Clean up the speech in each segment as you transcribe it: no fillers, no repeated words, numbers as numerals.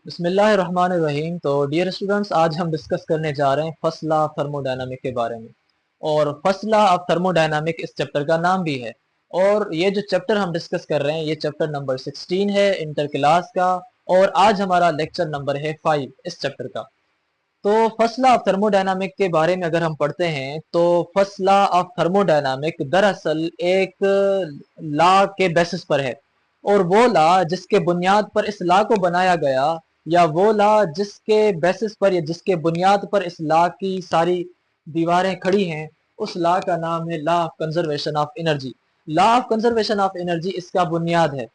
बिस्मिल्लाहिर्रहमानिर्रहीम। तो dear students, आज हम डिस्कस करने जा रहे हैं फर्स्ट लॉ ऑफ थर्मोडायनामिक के बारे में। और फर्स्ट लॉ ऑफ थर्मोडायनामिक इस चैप्टर का नाम भी है। और ये जो चैप्टर हम डिस्कस कर रहे हैं ये चैप्टर नंबर 16 है इंटर क्लास का। और आज हमारा लेक्चर नंबर है 5 इस चैप्टर का। तो फर्स्ट लॉ ऑफ थर्मोडायनामिक के बारे में अगर हम पढ़ते हैं तो फर्स्ट लॉ ऑफ थर्मोडायनामिक दरअसल एक लॉ के बेसिस पर है। और वो लॉ जिसके बुनियाद पर इस लॉ को बनाया गया, या वो लॉ जिसके बेसिस पर या जिसके बुनियाद पर इस लॉ की सारी दीवारें खड़ी हैं, उस लॉ का नाम है law of conservation of energy. Law of conservation of energy इसका बुनियाद है।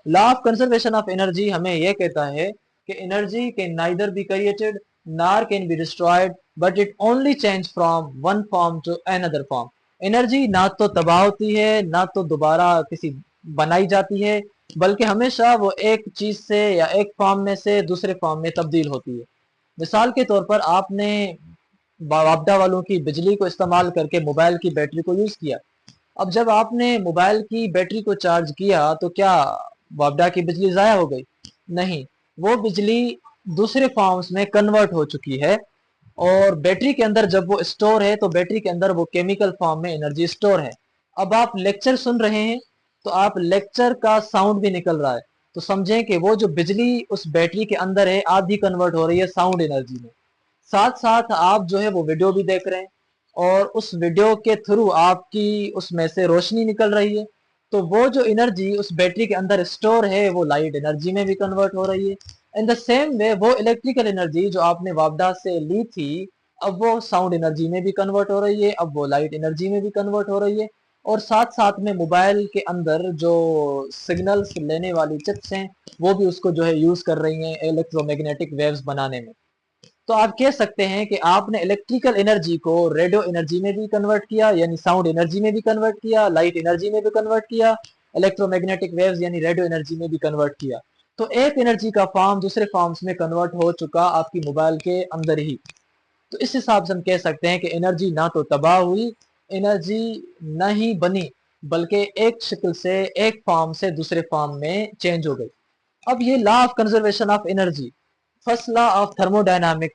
Law of conservation of energy हमें यह कहता है कि energy can neither be created nor can be destroyed, but it only change from one form to another form। Energy ना तो तबाह होती है ना तो दोबारा किसी बनाई जाती है, बल्कि हमेशा वो एक चीज से या एक फॉर्म में से दूसरे फॉर्म में तब्दील होती है। मिसाल के तौर पर आपने वापडा वालों की बिजली को इस्तेमाल करके मोबाइल की बैटरी को यूज किया। अब जब आपने मोबाइल की बैटरी को चार्ज किया तो क्या वापडा की बिजली जाया हो गई? नहीं, वो बिजली दूसरे फॉर्म्स में कन्वर्ट हो चुकी है। और बैटरी के अंदर जब वो स्टोर है तो बैटरी के अंदर वो केमिकल फॉर्म में एनर्जी स्टोर है। अब आप लेक्चर सुन रहे हैं तो आप लेक्चर का साउंड भी निकल रहा है, तो समझें कि वो जो बिजली उस बैटरी के अंदर है आधी कन्वर्ट हो रही है साउंड एनर्जी में। साथ साथ आप जो है वो वीडियो भी देख रहे हैं, और उस वीडियो के थ्रू आपकी उसमें से रोशनी निकल रही है। तो वो जो एनर्जी उस बैटरी के अंदर स्टोर है वो लाइट एनर्जी में भी कन्वर्ट हो रही है। इन द सेम वे वो इलेक्ट्रिकल एनर्जी जो आपने वापडा से ली थी, अब वो साउंड एनर्जी में भी कन्वर्ट हो रही है, अब वो लाइट एनर्जी में भी कन्वर्ट हो रही है। और साथ साथ में मोबाइल के अंदर जो सिग्नल्स लेने वाली चिप्स हैं वो भी उसको जो है यूज कर रही हैं इलेक्ट्रोमैग्नेटिक वेव्स बनाने में। तो आप कह सकते हैं कि आपने इलेक्ट्रिकल एनर्जी को रेडियो एनर्जी में भी कन्वर्ट किया, यानी साउंड एनर्जी में भी कन्वर्ट किया, लाइट एनर्जी में भी कन्वर्ट किया, इलेक्ट्रोमैग्नेटिक वेव्स यानी रेडियो एनर्जी में भी कन्वर्ट किया। तो एक एनर्जी का फॉर्म दूसरे फॉर्म्स में कन्वर्ट हो चुका आपकी मोबाइल के अंदर ही। तो इस हिसाब से हम कह सकते हैं कि एनर्जी ना तो तबाह हुई, एनर्जी न ही बनी, बल्कि एक शक्ल से एक फॉर्म से दूसरे फॉर्म में चेंज हो गई। अब ये law of conservation of energy first law of thermodynamic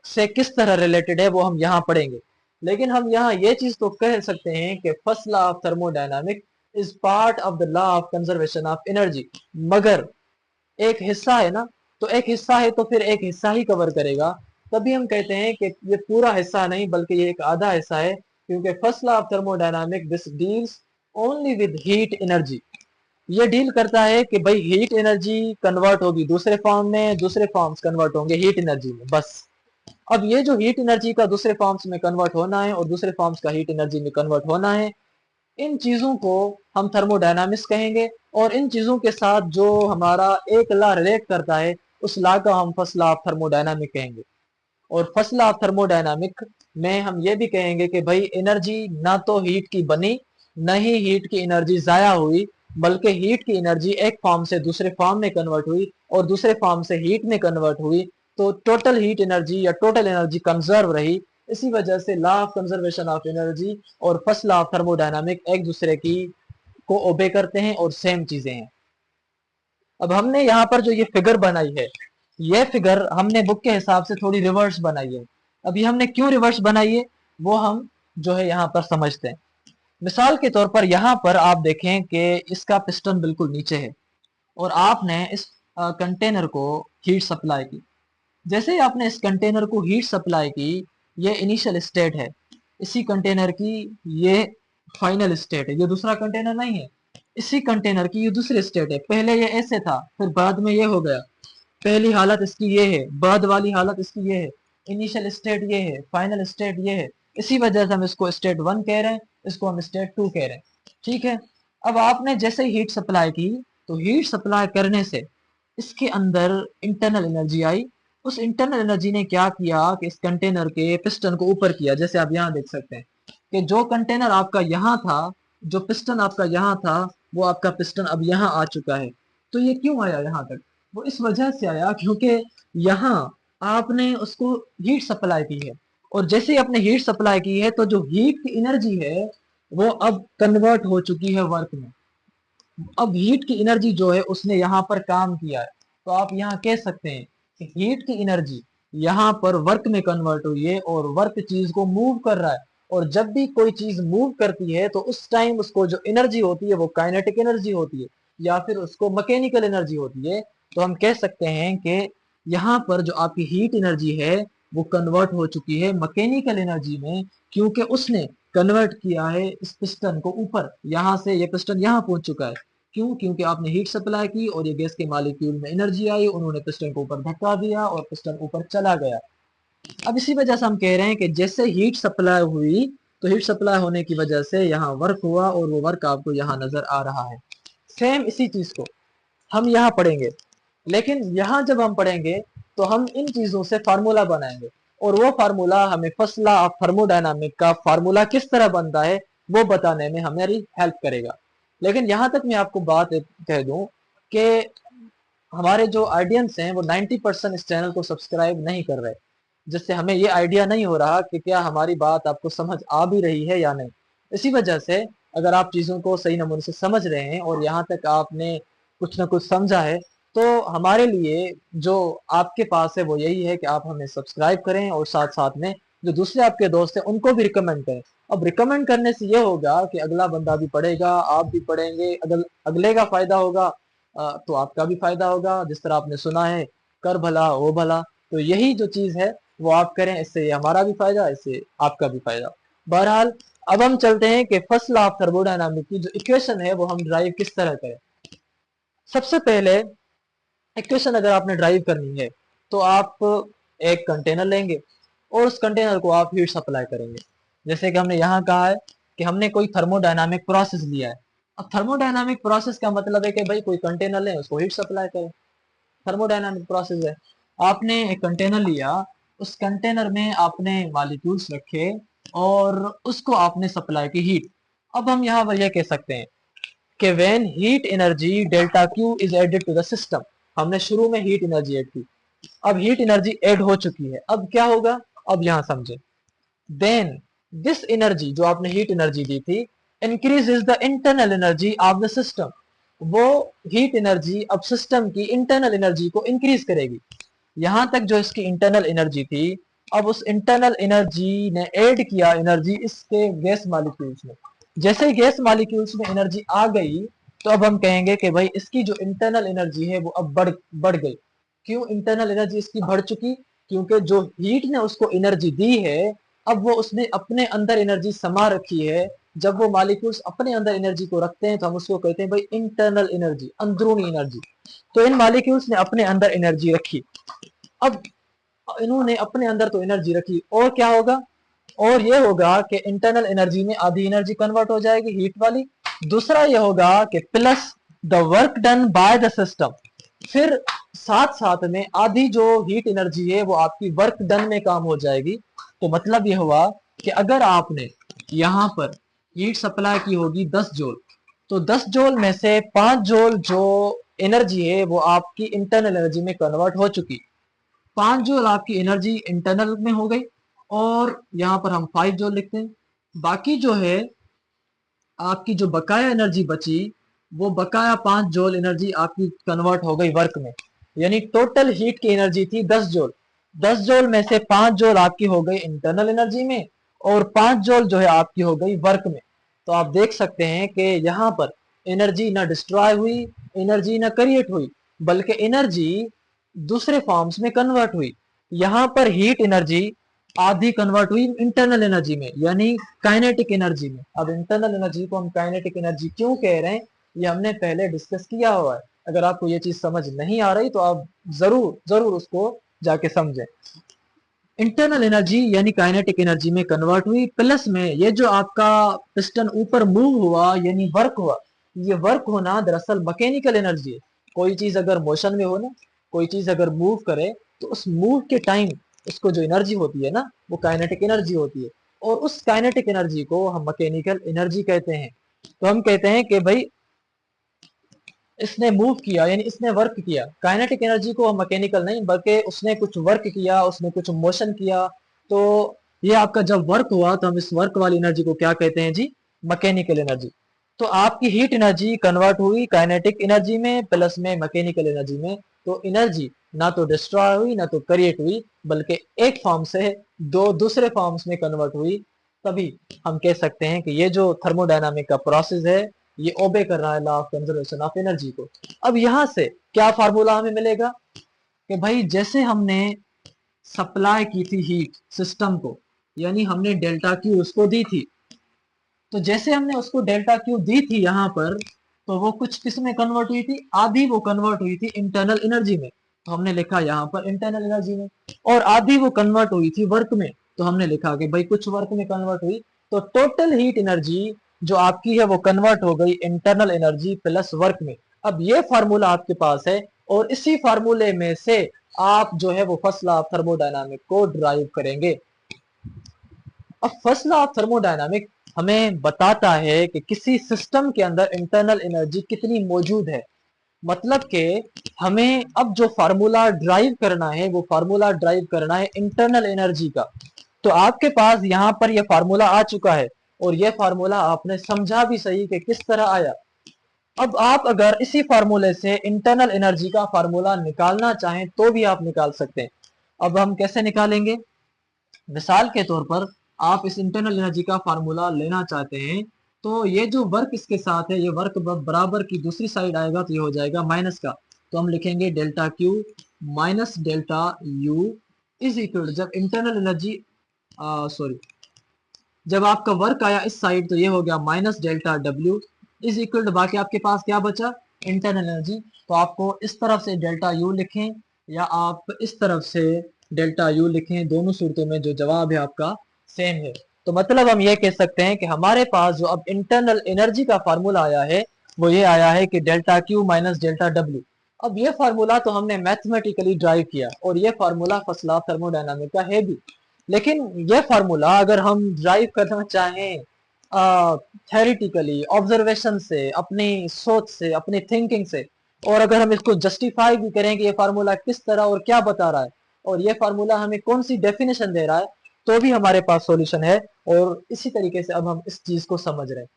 से किस तरह रिलेटेड है वो हम यहाँ पढ़ेंगे। लेकिन हम यहाँ ये चीज तो कह सकते हैं कि first law of thermodynamic is part of the law of conservation of energy. मगर एक हिस्सा है ना, तो एक हिस्सा है तो फिर एक हिस्सा ही कवर करेगा। तभी हम कहते हैं कि ये पूरा हिस्सा नहीं बल्कि ये एक आधा हिस्सा है, क्योंकि first law of thermodynamic this deals only with heat energy. ये डील करता है कि भाई हीट एनर्जी कन्वर्ट होगी दूसरे फॉर्म में, दूसरे फॉर्म्स कन्वर्ट होंगे हीट एनर्जी में, बस। अब ये जो हीट एनर्जी का दूसरे फॉर्म्स में कन्वर्ट होना है और दूसरे फॉर्म्स का हीट एनर्जी में कन्वर्ट होना है, इन चीजों को हम थर्मोडायनामिक्स कहेंगे। और इन चीजों के साथ जो हमारा एक लॉ रिलेट करता है उस लॉ का हम फर्स्ट लॉ ऑफ थर्मोडायनामिक कहेंगे। और फर्स्ट लॉ ऑफ थर्मोडायनामिक में हम ये भी कहेंगे कि भाई एनर्जी ना तो हीट की बनी, न ही हीट की एनर्जी जाया हुई, बल्कि हीट की एनर्जी एक फॉर्म से दूसरे फॉर्म में कन्वर्ट हुई और दूसरे फॉर्म से हीट में कन्वर्ट हुई। तो टोटल हीट एनर्जी या टोटल एनर्जी कंजर्व रही। इसी वजह से law of conservation of energy और फर्स्ट लॉ ऑफ थर्मोडायनामिक एक दूसरे की को ओबे करते हैं और सेम चीजें हैं। अब हमने यहाँ पर जो ये फिगर बनाई है, ये फिगर हमने बुक के हिसाब से थोड़ी रिवर्स बनाई है। अभी हमने क्यों रिवर्स बनाई है वो हम जो है यहाँ पर समझते हैं। मिसाल के तौर पर यहाँ पर आप देखें कि इसका पिस्टन बिल्कुल नीचे है और आपने इस कंटेनर को हीट सप्लाई की। जैसे ही आपने इस कंटेनर को हीट सप्लाई की, ये इनिशियल स्टेट है इसी कंटेनर की, ये फाइनल स्टेट है, ये दूसरा कंटेनर नहीं है। इसी कंटेनर की ये दूसरी स्टेट है, पहले ये ऐसे था फिर बाद में ये हो गया। पहली हालत इसकी ये है, बाद वाली हालत इसकी ये है, इनिशियल स्टेट ये है, फाइनल स्टेट ये है। इसी वजह से हम इसको स्टेट 1 कह रहे हैं, इसको हम स्टेट 2 कह रहे हैं। ठीक है। अब आपने जैसे ही हीट सप्लाई की, तो हीट सप्लाई करने से इसके अंदर इंटरनल एनर्जी आई। उस इंटरनल एनर्जी ने क्या किया कि इस कंटेनर के पिस्टन को ऊपर किया। जैसे आप यहाँ देख सकते हैं कि जो कंटेनर आपका यहाँ था, जो पिस्टन आपका यहाँ था, वो आपका पिस्टन अब यहाँ आ चुका है। तो ये क्यों आया यहाँ तक? वो इस वजह से आया क्योंकि यहाँ आपने उसको हीट सप्लाई की है। और जैसे ही आपने हीट सप्लाई की है तो जो हीट की एनर्जी है वो अब कन्वर्ट हो चुकी है वर्क में। अब हीट की एनर्जी जो है उसने यहाँ पर काम किया है। तो आप यहाँ कह सकते हैं हीट की एनर्जी यहाँ पर वर्क में कन्वर्ट हुई है और वर्क चीज को मूव कर रहा है। और जब भी कोई चीज मूव करती है तो उस टाइम उसको जो एनर्जी होती है वो काइनेटिक एनर्जी होती है या फिर उसको मैकेनिकल एनर्जी होती है। तो हम कह सकते हैं कि यहाँ पर जो आपकी हीट एनर्जी है वो कन्वर्ट हो चुकी है मैकेनिकल एनर्जी में, क्योंकि उसने कन्वर्ट किया है इस पिस्टन को ऊपर, यहाँ से ये पिस्टन यहाँ पहुंच चुका है। क्यों? क्योंकि आपने हीट सप्लाई की और ये गैस के मॉलिक्यूल में एनर्जी आई, उन्होंने पिस्टन को ऊपर धक्का दिया और पिस्टन ऊपर चला गया। अब इसी वजह से हम कह रहे हैं कि जैसे हीट सप्लाई हुई तो हीट सप्लाई होने की वजह से यहाँ वर्क हुआ और वो वर्क आपको यहाँ नजर आ रहा है। सेम इसी चीज को हम यहाँ पढ़ेंगे, लेकिन यहाँ जब हम पढ़ेंगे तो हम इन चीजों से फार्मूला बनाएंगे और वो फार्मूला हमें फर्स्ट लॉ ऑफ थर्मोडायनामिक का फार्मूला किस तरह बनता है वो बताने में हमारी हेल्प करेगा। लेकिन यहाँ तक मैं आपको बात कह दूं कि हमारे जो ऑडियंस हैं वो 90% इस चैनल को सब्सक्राइब नहीं कर रहे, जिससे हमें ये आइडिया नहीं हो रहा कि क्या हमारी बात आपको समझ आ भी रही है या नहीं। इसी वजह से अगर आप चीज़ों को सही नमूने से समझ रहे हैं और यहाँ तक आपने कुछ ना कुछ समझा है तो हमारे लिए जो आपके पास है वो यही है कि आप हमें सब्सक्राइब करें और साथ साथ में जो दूसरे आपके दोस्त हैं उनको भी रिकमेंड करें। अब रिकमेंड करने से ये होगा कि अगला बंदा भी पढ़ेगा, आप भी पढ़ेंगे, अगले का फायदा होगा, तो आपका भी फायदा होगा। जिस तरह आपने सुना है कर भला वो भला, तो यही जो चीज है वो आप करें, इससे हमारा भी फायदा, इससे आपका भी फायदा। बहरहाल अब हम चलते हैं कि फर्स्ट लॉ ऑफ थर्मोडायनामिक की जो इक्वेशन है वो हम ड्राइव किस तरह करें। सबसे पहले इक्वेशन अगर आपने ड्राइव करनी है तो आप एक कंटेनर लेंगे और उस कंटेनर को आप हीट सप्लाई करेंगे। जैसे कि हमने यहाँ कहा है कि हमने कोई थर्मोडायनामिक प्रोसेस लिया है। अब थर्मोडायनामिक प्रोसेस का मतलब है कि भाई कोई कंटेनर लें उसको हीट सप्लाई करें, थर्मोडायनामिक प्रोसेस है। आपने एक कंटेनर लिया, उस कंटेनर में आपने मॉलिक्यूल्स रखे और उसको आपने सप्लाई की हीट। अब हम यहाँ पर यह कह सकते हैं कि when heat energy delta Q is added to the system, हमने शुरू में हीट एनर्जी ऐड की, अब हीट एनर्जी ऐड हो चुकी है, अब क्या होगा, अब यहाँ समझे। देन दिस एनर्जी जो आपने हीट एनर्जी दी थी increases the internal energy of the system, वो हीट एनर्जी अब सिस्टम की इंटरनल एनर्जी को इंक्रीज करेगी। यहां तक जो इसकी इंटरनल एनर्जी थी, अब उस इंटरनल एनर्जी ने ऐड किया एनर्जी इसके गैस मॉलिक्यूल्स में। जैसे ही गैस मॉलिक्यूल्स में एनर्जी आ गई तो अब हम कहेंगे कि भाई इसकी जो इंटरनल एनर्जी है वो अब बढ़ गई। क्यों इंटरनल एनर्जी इसकी बढ़ चुकी? क्योंकि जो हीट ने उसको एनर्जी दी है अब वो उसने अपने अंदर एनर्जी समा रखी है। जब वो मॉलिक्यूल्स अपने अंदर एनर्जी को रखते हैं तो हम उसको कहते हैं भाई इंटरनल एनर्जी, अंदरूनी एनर्जी। तो इन मॉलिक्यूल्स ने अपने अंदर एनर्जी रखी। अब इन्होंने अपने अंदर तो एनर्जी रखी और क्या होगा, और ये होगा कि इंटरनल एनर्जी में आधी एनर्जी कन्वर्ट हो जाएगी हीट वाली। दूसरा ये होगा कि plus the work done by the system, फिर साथ साथ में आधी जो हीट एनर्जी है वो आपकी वर्क डन में काम हो जाएगी। तो मतलब ये हुआ कि अगर आपने यहाँ पर हीट सप्लाई की होगी 10 जूल, तो 10 जूल में से 5 जूल जो एनर्जी है वो आपकी इंटरनल एनर्जी में कन्वर्ट हो चुकी। 5 जूल आपकी एनर्जी इंटरनल में हो गई और यहाँ पर हम 5 जूल लिखते हैं। बाकी जो है आपकी जो बकाया एनर्जी बची वो बकाया 5 जूल एनर्जी आपकी कन्वर्ट हो गई वर्क में। यानी टोटल हीट की एनर्जी थी 10 जूल, 10 जूल में से 5 जूल आपकी हो गई इंटरनल एनर्जी में और 5 जूल जो है आपकी हो गई वर्क में। तो आप देख सकते हैं कि यहाँ पर एनर्जी ना डिस्ट्रॉय हुई, एनर्जी ना क्रिएट हुई, बल्कि एनर्जी दूसरे फॉर्म्स में कन्वर्ट हुई। यहाँ पर हीट एनर्जी आधी कन्वर्ट हुई इंटरनल एनर्जी में यानी काइनेटिक एनर्जी में। अब इंटरनल एनर्जी को हम काइनेटिक एनर्जी क्यों कह रहे हैं ये हमने पहले डिस्कस किया हुआ है। अगर आपको ये चीज समझ नहीं आ रही तो आप जरूर जरूर उसको जाके समझें। इंटरनल एनर्जी यानी काइनेटिक एनर्जी में कन्वर्ट हुई, प्लस में ये जो आपका पिस्टन ऊपर मूव हुआ यानी वर्क हुआ, ये वर्क होना दरअसल मैकेनिकल एनर्जी है। कोई चीज अगर मोशन में हो ना, कोई चीज अगर मूव करे तो उस मूव के टाइम उसको जो एनर्जी होती है ना वो काइनेटिक एनर्जी होती है और उस काइनेटिक एनर्जी को हम मैकेनिकल एनर्जी कहते हैं। तो हम कहते हैं कि भाई इसने मूव किया यानी इसने वर्क किया। काइनेटिक एनर्जी को हम मैकेनिकल नहीं बल्कि उसने कुछ वर्क किया, उसने कुछ मोशन किया। तो ये आपका जब वर्क हुआ तो हम इस वर्क वाली एनर्जी को क्या कहते हैं जी, मैकेनिकल एनर्जी। तो आपकी हीट एनर्जी कन्वर्ट हुई काइनेटिक एनर्जी में प्लस में मैकेनिकल एनर्जी में। तो एनर्जी ना तो डिस्ट्रॉय हुई ना तो क्रिएट हुई, बल्कि एक फॉर्म से दो दूसरे फॉर्म्स में कन्वर्ट हुई, तभी हम कह सकते हैं कि ये जो थर्मोडायनामिक का प्रोसेस है ये ओबे कर रहा है law of conservation of energy को। अब यहां से क्या फार्मूला हमें मिलेगा कि भाई जैसे हमने सप्लाई की थी हीट सिस्टम को, यानी हमने डेल्टा क्यू उसको दी थी, तो जैसे हमने उसको डेल्टा क्यू दी थी यहाँ पर, तो वो कुछ किस में कन्वर्ट हुई थी, आधी वो कन्वर्ट हुई थी इंटरनल एनर्जी में, तो हमने लिखा यहाँ पर इंटरनल एनर्जी में, और आधी वो कन्वर्ट हुई थी वर्क में, तो हमने लिखा कि भाई कुछ वर्क में कन्वर्ट हुई, तो टोटल हीट एनर्जी जो आपकी है वो कन्वर्ट हो गई इंटरनल एनर्जी प्लस वर्क में। अब ये फार्मूला आपके पास है, और इसी फार्मूले में से आप जो है वो फर्स्ट लॉ ऑफ थर्मोडायनामिक को ड्राइव करेंगे। अब फर्स्ट लॉ ऑफ थर्मोडायनामिक हमें बताता है कि किसी सिस्टम के अंदर इंटरनल एनर्जी कितनी मौजूद है। मतलब कि हमें अब जो फार्मूला ड्राइव करना है वो फार्मूला ड्राइव करना है इंटरनल एनर्जी का। तो आपके पास यहाँ पर यह फार्मूला आ चुका है, और यह फार्मूला आपने समझा भी सही कि किस तरह आया। अब आप अगर इसी फार्मूले से इंटरनल एनर्जी का फार्मूला निकालना चाहें तो भी आप निकाल सकते हैं। अब हम कैसे निकालेंगे, मिसाल के तौर पर आप इस इंटरनल एनर्जी का फार्मूला लेना चाहते हैं, तो ये जो वर्क इसके साथ है, ये वर्क बराबर की दूसरी साइड आएगा तो ये हो जाएगा माइनस का, तो हम लिखेंगे delta Q minus delta U is equal, जब इंटरनल एनर्जी सॉरी जब आपका वर्क आया इस साइड तो ये हो गया minus delta W is equal to, बाकी आपके पास क्या बचा, इंटरनल एनर्जी। तो आपको इस तरफ से डेल्टा यू लिखें या आप इस तरफ से डेल्टा यू लिखें, दोनों सूरतों में जो जवाब है आपका सेम है। तो मतलब हम ये कह सकते हैं कि हमारे पास जो अब इंटरनल एनर्जी का फार्मूला आया है वो ये आया है कि delta Q minus delta W. अब ये फार्मूला तो हमने मैथमेटिकली ड्राइव किया, और ये फार्मूला फर्स्ट लॉ थर्मोडायनामिक का है भी, लेकिन यह फार्मूला अगर हम ड्राइव करना चाहें थेरिटिकली ऑब्जर्वेशन से, अपनी सोच से, अपनी थिंकिंग से, और अगर हम इसको जस्टिफाई भी करें कि ये फार्मूला किस तरह और क्या बता रहा है, और ये फार्मूला हमें कौन सी डेफिनेशन दे रहा है, तो भी हमारे पास सॉल्यूशन है। और इसी तरीके से अब हम इस चीज को समझ रहे हैं।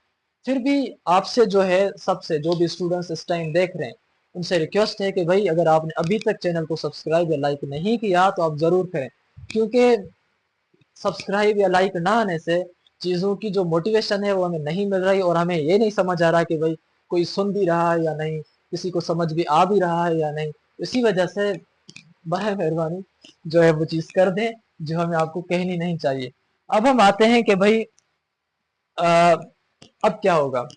फिर भी आपसे जो है, सबसे जो भी स्टूडेंट्स इस टाइम देख रहे हैं, उनसे रिक्वेस्ट है कि भाई अगर आपने अभी तक चैनल को सब्सक्राइब या लाइक नहीं किया तो आप जरूर करें, क्योंकि सब्सक्राइब या लाइक ना आने से चीज़ों की जो मोटिवेशन है वो हमें नहीं मिल रही, और हमें ये नहीं समझ आ रहा कि भाई कोई सुन भी रहा है या नहीं, किसी को समझ भी आ भी रहा है या नहीं। इसी वजह से बराए मेहरबानी जो है वो चीज़ कर दें जो हमें आपको कहनी नहीं चाहिए। अब हम आते हैं कि भाई आ, अब क्या होगा।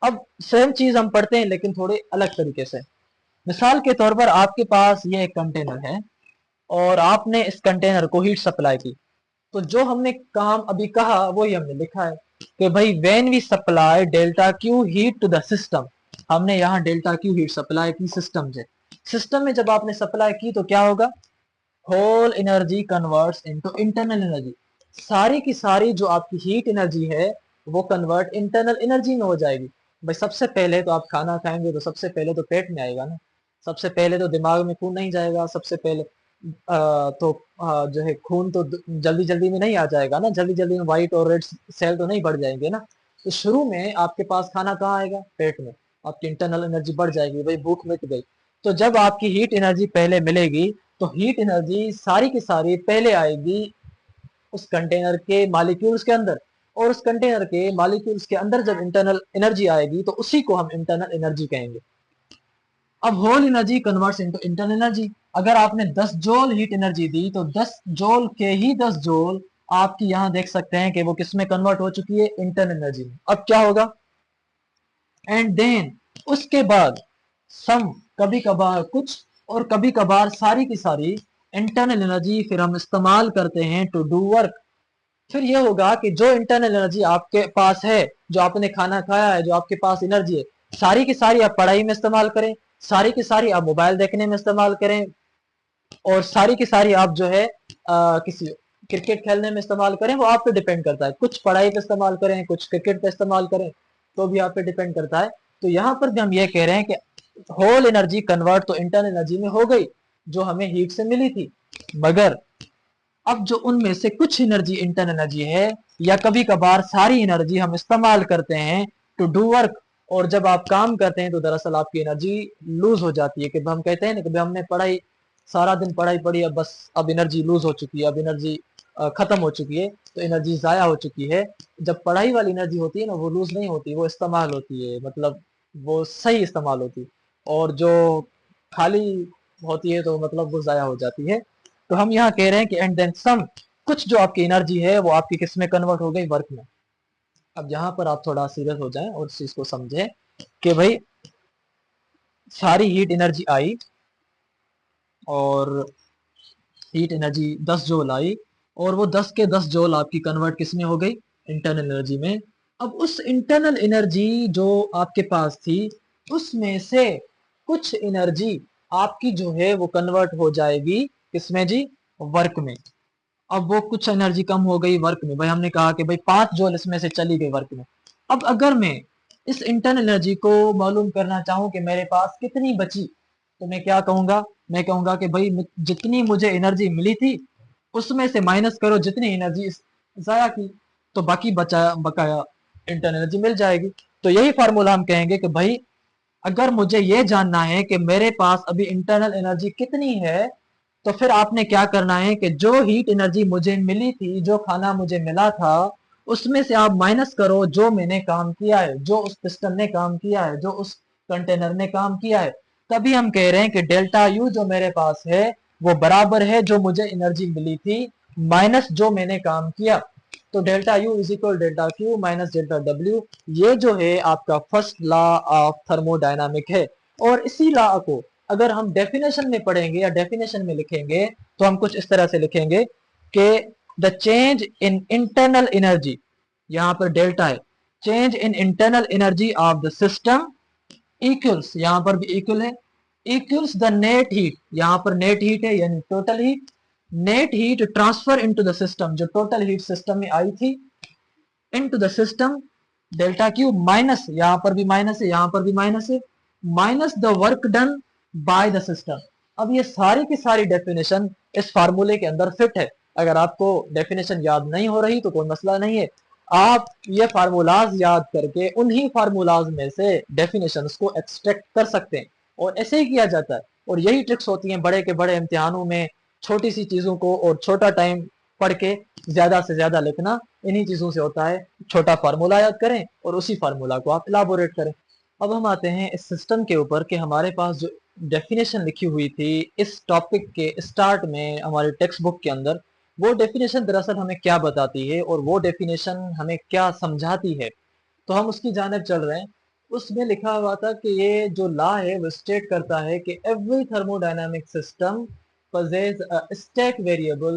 अब सेम चीज हम पढ़ते हैं लेकिन थोड़े अलग तरीके से। मिसाल के तौर पर आपके पास ये एक कंटेनर है, और आपने इस कंटेनर को हीट सप्लाई की, तो जो हमने काम अभी कहा वही हमने लिखा है कि भाई when we supply delta Q heat to the system, हमने यहाँ डेल्टा क्यू हीट सप्लाई की सिस्टम से। सिस्टम में जब आपने सप्लाई की तो क्या होगा, whole energy converts into internal energy, सारी की सारी जो आपकी हीट एनर्जी है वो कन्वर्ट इंटरनल एनर्जी में हो जाएगी। भाई सबसे पहले तो आप खाना खाएंगे तो सबसे पहले तो पेट में आएगा ना, सबसे पहले तो दिमाग में खून नहीं जाएगा, सबसे पहले तो जो है खून तो जल्दी जल्दी में नहीं आ जाएगा ना, जल्दी जल्दी में व्हाइट और रेड सेल तो नहीं बढ़ जाएंगे ना। तो शुरू में आपके पास खाना कहाँ आएगा, पेट में, आपकी इंटरनल एनर्जी बढ़ जाएगी, भाई भूख मिट गई। तो जब आपकी हीट एनर्जी पहले मिलेगी तो हीट एनर्जी सारी की सारी पहले आएगी उस कंटेनर के मॉलिक्यूल्स के अंदर, और उस कंटेनर के मॉलिक्यूल्स के अंदर जब इंटरनल एनर्जी आएगी तो उसी को हम इंटरनल एनर्जी कहेंगे। अब whole energy converts into internal energy, अगर आपने 10 जूल हीट एनर्जी दी तो 10 जूल के ही 10 जूल आपकी यहां देख सकते हैं कि वो किसमें कन्वर्ट हो चुकी है, इंटरनल एनर्जी में। अब क्या होगा, एंड देन उसके बाद सम, कभी कभार कुछ और कभी कभार सारी की सारी इंटरनल एनर्जी फिर हम इस्तेमाल करते हैं टू डू वर्क। फिर ये होगा कि जो इंटरनल एनर्जी आपके पास है, जो आपने खाना खाया है, जो आपके पास एनर्जी है, सारी की सारी आप पढ़ाई में इस्तेमाल करें, सारी की सारी आप मोबाइल देखने में इस्तेमाल करें, और सारी की सारी आप जो है किसी क्रिकेट खेलने में इस्तेमाल करें, वो आप पे डिपेंड करता है। कुछ पढ़ाई पे इस्तेमाल करें, कुछ क्रिकेट पे इस्तेमाल करें, तो भी आप पे डिपेंड करता है। तो यहाँ पर भी हम ये कह रहे हैं कि होल एनर्जी कन्वर्ट तो इंटरनल एनर्जी में हो गई जो हमें हीट से मिली थी, मगर अब जो उनमें से कुछ एनर्जी इंटरनल एनर्जी है, या कभी कभार सारी एनर्जी हम इस्तेमाल करते हैं टू डू वर्क, और जब आप काम करते हैं तो दरअसल आपकी एनर्जी लूज हो जाती है। कि हम कहते हैं ना कि हमने पढ़ाई सारा दिन पढ़ाई पढ़ी, अब बस अब एनर्जी लूज हो चुकी है, अब एनर्जी खत्म हो चुकी है, तो एनर्जी ज़ाया हो चुकी है। जब पढ़ाई वाली एनर्जी होती है ना, वो लूज नहीं होती, वो इस्तेमाल होती है, मतलब वो सही इस्तेमाल होती है। और जो खाली होती है तो मतलब वो ज़ाया हो जाती है। तो हम यहाँ कह रहे हैं कि एंड देन सम, कुछ जो आपकी एनर्जी है वो आपकी किस में कन्वर्ट हो गई, वर्क में। अब यहाँ पर आप थोड़ा सीरियस हो जाएं और इस चीज को समझें कि भाई सारी हीट एनर्जी आई और हीट एनर्जी 10 जूल आई, और वो 10 के 10 जूल आपकी कन्वर्ट किस में हो गई, इंटरनल एनर्जी में। अब उस इंटरनल एनर्जी जो आपके पास थी, उसमें से कुछ एनर्जी आपकी जो है वो कन्वर्ट हो जाएगी किसमें जी, वर्क में। अब वो कुछ एनर्जी कम हो गई वर्क में, भाई हमने कहा कि भाई 5 जूल इसमें से चली गई वर्क में। अब अगर मैं इस इंटरनल एनर्जी को मालूम करना चाहूं कि मेरे पास कितनी बची, तो मैं क्या कहूंगा, मैं कहूंगा कि भाई जितनी मुझे एनर्जी मिली थी उसमें से माइनस करो जितनी एनर्जी जाया की, तो बाकी बचा बकाया इंटरनल एनर्जी मिल जाएगी। तो यही फार्मूला हम कहेंगे कि भाई अगर मुझे ये जानना है कि मेरे पास अभी इंटरनल एनर्जी कितनी है, तो फिर आपने क्या करना है कि जो हीट एनर्जी मुझे मिली थी, जो खाना मुझे मिला था, उसमें से आप माइनस करो जो मैंने काम किया है, जो उस पिस्टन ने काम किया है, जो उस कंटेनर ने काम किया है। तभी हम कह रहे हैं कि डेल्टा यू जो मेरे पास है वो बराबर है जो मुझे एनर्जी मिली थी माइनस जो मैंने काम किया। तो delta U is equal delta Q minus delta W, ये जो है आपका फर्स्ट लॉ ऑफ थर्मोडायनामिक है। और इसी लॉ को अगर हम डेफिनेशन में पढ़ेंगे या डेफिनेशन में लिखेंगे, तो हम कुछ इस तरह से लिखेंगे कि the change in internal energy, यहां पर डेल्टा है, change in internal energy of the system equals, यहां पर भी इक्वल है, इक्वल्स द नेट हीट, यहां पर नेट हीट है यानी total heat, net heat transfer into the system, जो टोटल हीट सिस्टम में आई थी, into the system delta Q minus, यहां पर भी माइनस है, यहां पर भी माइनस है, minus the work done by the system. अब ये सारी की सारी डेफिनेशन इस फार्मूले के अंदर फिट है। अगर आपको डेफिनेशन याद नहीं हो रही तो कोई मसला नहीं है, आप ये फार्मूलाज याद करके उन्हीं फार्मूलाज में से डेफिनेशंस को एक्सट्रैक्ट कर सकते हैं, और ऐसे ही किया जाता है। और यही ट्रिक्स होती हैं बड़े के बड़े इम्तिहानों में, छोटी सी चीजों को और छोटा टाइम पढ़ के ज्यादा से ज्यादा लिखना, इन्हीं चीजों से होता है। छोटा फार्मूला याद करें और उसी फार्मूला को आप इलाबोरेट करें। अब हम आते हैं इस सिस्टम के ऊपर कि हमारे पास जो डेफिनेशन लिखी हुई थी इस टॉपिक के स्टार्ट में हमारी टेक्स्ट बुक के अंदर, वो डेफिनेशन दरअसल हमें क्या बताती है और वो डेफिनेशन हमें क्या समझाती है, तो हम उसकी जानिब चल रहे हैं। उसमें लिखा हुआ था कि ये जो लॉ है वो स्टेट करता है कि every thermodynamic system possess a state variable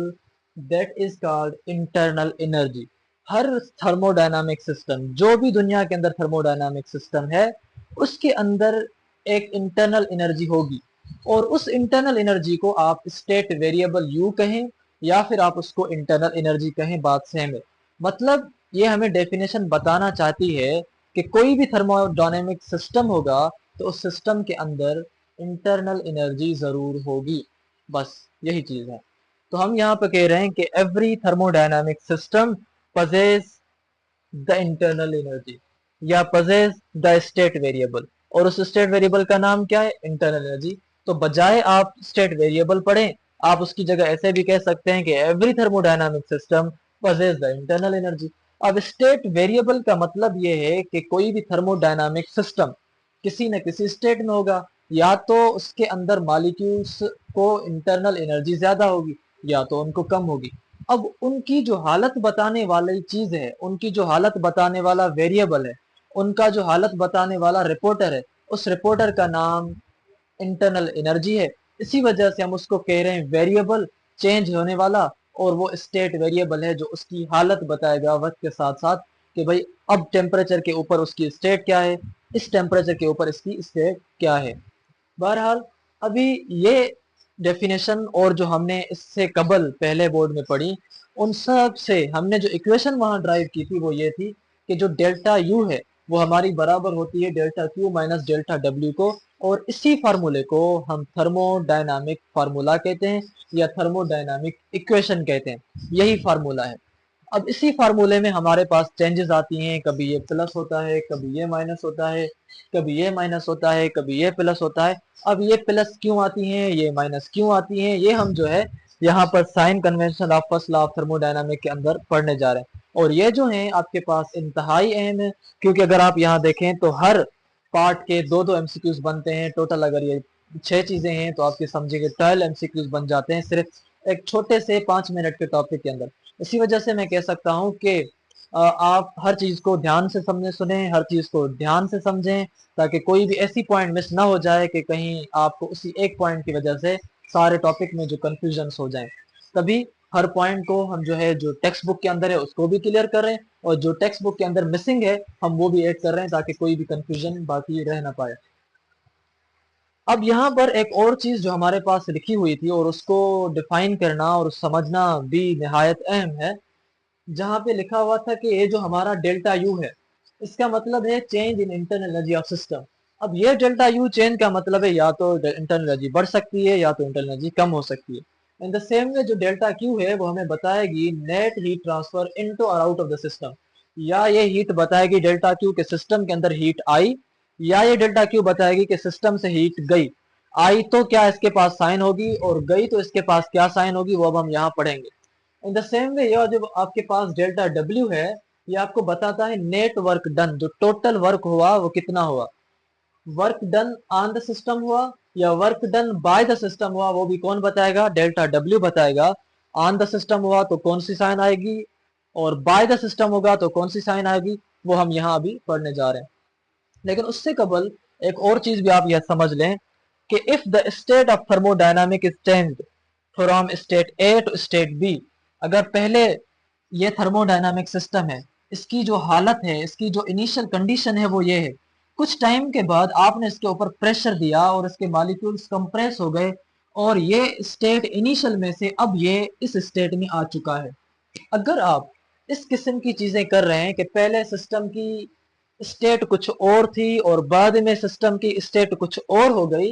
that is called internal energy। Her thermodynamic system, जो भी दुनिया के अंदर थर्मोडायनामिक सिस्टम है, उसके अंदर एक इंटरनल एनर्जी होगी, और उस इंटरनल एनर्जी को आप स्टेट वेरिएबल यू कहें या फिर आप उसको इंटरनल एनर्जी कहें, बात सेम है। मतलब ये हमें डेफिनेशन बताना चाहती है कि कोई भी थर्मोडायनेमिक सिस्टम होगा तो उस सिस्टम के अंदर इंटरनल एनर्जी जरूर होगी, बस यही चीज है। तो हम यहाँ पे कह रहे हैं कि every thermodynamic system possess the internal energy या पजेस द स्टेट वेरिएबल, और उस स्टेट वेरिएबल का नाम क्या है, इंटरनल एनर्जी। तो बजाय आप स्टेट वेरिएबल पढ़ें, आप उसकी जगह ऐसे भी कह सकते हैं कि every thermodynamic system possess the internal energy. अब स्टेट वेरिएबल का मतलब ये है कि कोई भी थर्मोडायनामिक सिस्टम किसी न किसी स्टेट में होगा, या तो उसके अंदर मॉलिक्यूल्स को इंटरनल एनर्जी ज्यादा होगी या तो उनको कम होगी। अब उनकी जो हालत बताने वाली चीज है, उनकी जो हालत बताने वाला वेरिएबल है, उनका जो हालत बताने वाला रिपोर्टर है, उस रिपोर्टर का नाम इंटरनल एनर्जी है। इसी वजह से हम उसको कह रहे हैं वेरिएबल, चेंज होने वाला, और वो स्टेट वेरिएबल है जो उसकी हालत बताएगा वक्त के साथ साथ कि भाई अब टेम्परेचर के ऊपर उसकी स्टेट क्या है, इस टेम्परेचर के ऊपर इसकी स्टेट क्या है। बहरहाल अभी ये डेफिनेशन और जो हमने इससे कबल पहले बोर्ड में पढ़ी, उन सब से हमने जो इक्वेशन वहां ड्राइव की थी वो ये थी कि जो डेल्टा यू है वो हमारी बराबर होती है delta Q minus delta W को, और इसी फार्मूले को हम थर्मोडायनामिक फार्मूला कहते हैं या थर्मोडायनामिक इक्वेशन कहते हैं, यही फार्मूला है। अब इसी फार्मूले में हमारे पास चेंजेस आती हैं, कभी ये प्लस होता है, कभी ये माइनस होता है, कभी ये माइनस होता है, कभी ये प्लस होता है। अब ये प्लस क्यों आती हैं, ये माइनस क्यों आती हैं, ये हम जो है यहाँ पर sign convention of first law of thermodynamic के अंदर पढ़ने जा रहे हैं। और ये जो है आपके पास इंतहाई अहम है, क्योंकि अगर आप यहाँ देखें तो हर पार्ट के दो दो एमसीक्यूज बनते हैं। टोटल अगर ये 6 चीजें हैं तो आपके समझिए 12 एमसीक्यूज बन जाते हैं सिर्फ एक छोटे से 5 मिनट के टॉपिक के अंदर। इसी वजह से मैं कह सकता हूँ कि आप हर चीज को ध्यान से समझे, सुने, हर चीज को ध्यान से समझें, ताकि कोई भी ऐसी पॉइंट मिस ना हो जाए कि कहीं आपको उसी एक पॉइंट की वजह से सारे टॉपिक में जो कंफ्यूजन हो जाए। तभी हर पॉइंट को हम जो है जो टेक्स्ट बुक के अंदर है उसको भी क्लियर कर रहे हैं, और जो टेक्स्ट बुक के अंदर मिसिंग है हम वो भी ऐड कर रहे हैं, ताकि कोई भी कंफ्यूजन बाकी रह ना पाए। अब यहाँ पर एक और चीज जो हमारे पास लिखी हुई थी और उसको डिफाइन करना और समझना भी निहायत अहम है। जहाँ पे लिखा हुआ था कि ये जो हमारा डेल्टा यू है, इसका मतलब है change in internal energy of system. अब ये डेल्टा यू चेंज का मतलब है या तो इंटरनल एनर्जी बढ़ सकती है या तो इंटरनल एनर्जी कम हो सकती है। इन द सेम वे जो डेल्टा क्यू है वो हमें बताएगी नेट हीट ट्रांसफर इनटू और आउट ऑफ द सिस्टम। या ये हीट बताएगी डेल्टा क्यू के सिस्टम के अंदर हीट आई, या ये डेल्टा क्यू बताएगी कि सिस्टम से हीट गई। आई तो क्या इसके पास साइन होगी, और गई तो इसके पास क्या साइन होगी, वो अब हम यहाँ पढ़ेंगे। इन द सेम वे यह जो आपके पास डेल्टा डब्ल्यू है, ये आपको बताता है नेट वर्क डन, जो टोटल वर्क हुआ वो कितना हुआ। Work done on the system हुआ या work done by the system हुआ, वो भी कौन बताएगा, डेल्टा डब्ल्यू बताएगा। ऑन द सिस्टम हुआ तो कौन सी साइन आएगी, और बाय द सिस्टम होगा तो कौन सी साइन आएगी, वो हम यहाँ अभी पढ़ने जा रहे हैं। लेकिन उससे कबल एक और चीज भी आप यह समझ लें कि if the state of thermodynamic is changed from state A to state B, अगर पहले ये थर्मोडायनामिक सिस्टम है, इसकी जो हालत है, इसकी जो इनिशियल कंडीशन है वो ये है, कुछ टाइम के बाद आपने इसके ऊपर प्रेशर दिया और इसके मॉलिक्यूल्स कंप्रेस हो गए, और ये स्टेट इनिशियल में से अब ये इस स्टेट में आ चुका है। अगर आप इस किस्म की चीजें कर रहे हैं कि पहले सिस्टम की स्टेट कुछ और थी और बाद में सिस्टम की स्टेट कुछ और हो गई,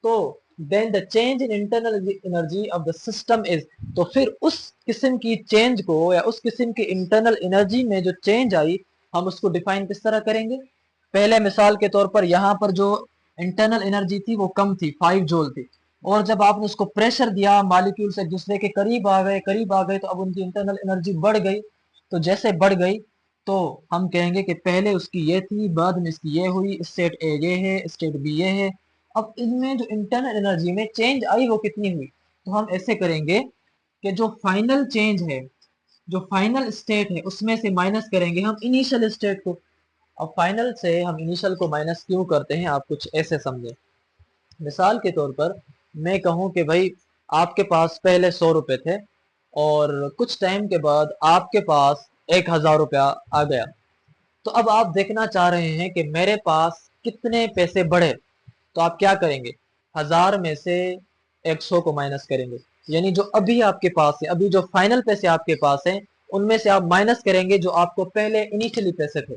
तो then the change in internal energy of the system is, तो फिर उस किस्म की चेंज को या उस किस्म की इंटरनल एनर्जी में जो चेंज आई, हम उसको डिफाइन किस तरह करेंगे। पहले मिसाल के तौर पर यहाँ पर जो इंटरनल एनर्जी थी वो कम थी, 5 जूल थी, और जब आपने उसको प्रेशर दिया, मॉलिक्यूल्स एक दूसरे के करीब आ गए, तो अब उनकी इंटरनल एनर्जी बढ़ गई। तो जैसे बढ़ गई तो हम कहेंगे कि पहले उसकी ये थी, बाद में इसकी ये हुई, स्टेट ए ये है, स्टेट बी ये है। अब इनमें जो इंटरनल एनर्जी में चेंज आई वो कितनी हुई, तो हम ऐसे करेंगे कि जो फाइनल चेंज है, जो फाइनल स्टेट है, उसमें से माइनस करेंगे हम इनिशियल स्टेट को। अब फाइनल से हम इनिशियल को माइनस क्यों करते हैं, आप कुछ ऐसे समझे। मिसाल के तौर पर मैं कहूं कि भाई आपके पास पहले 100 रुपए थे, और कुछ टाइम के बाद आपके पास 1000 रुपया आ गया। तो अब आप देखना चाह रहे हैं कि मेरे पास कितने पैसे बढ़े, तो आप क्या करेंगे, 1000 में से 100 को माइनस करेंगे। यानी जो अभी आपके पास है, अभी जो फाइनल पैसे आपके पास हैं, उनमें से आप माइनस करेंगे जो आपको पहले इनिशियली पैसे थे,